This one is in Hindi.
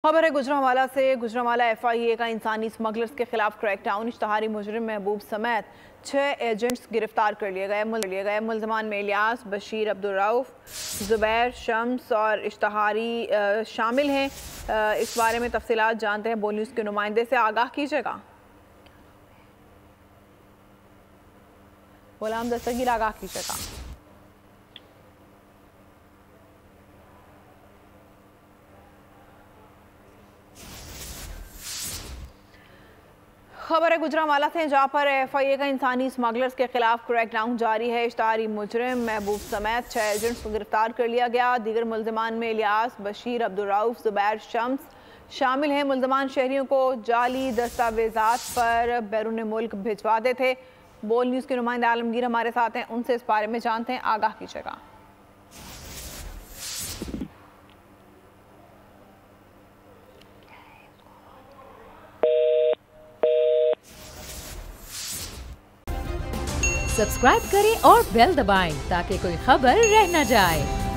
खबर है गुजरांवाला से। गुजरांवाला FIA का इंसानी स्मगलर्स के खिलाफ क्रैकडाउन। इश्तहारी मुजरिम महबूब समेत 6 एजेंट्स गिरफ्तार कर लिए गए। मुल्ज़मान में इलियास, बशीर, अब्दुल रऊफ, ज़ुबैर, शम्स और इश्तहारी शामिल हैं। इस बारे में तफसीलात जानते हैं बोल न्यूज़ के नुमाइंदे से। आगाह कीजिएगा। गुलाम दस्तगीर, आगाह कीजिएगा। खबर है गुजरांवाला से, जहाँ पर FIA का इंसानी स्मगलर्स के खिलाफ क्रैकडाउन जारी है। इश्तहारी मुजरिम महबूब समेत 6 एजेंट्स को गिरफ्तार कर लिया गया। दीगर मुल्ज़मान में इलियास, बशीर, अब्दुल रऊफ, ज़ुबैर, शम्स शामिल हैं। मुल्ज़मान शहरियों को जाली दस्तावेज़ात पर बैरून मुल्क भिजवाते थे। बोल न्यूज़ के नुमाइंदे आलमगीर हमारे साथ हैं, उनसे इस बारे में जानते हैं। आगाह कीजिएगा। सब्सक्राइब करें और बेल दबाएं ताकि कोई खबर रह न जाए।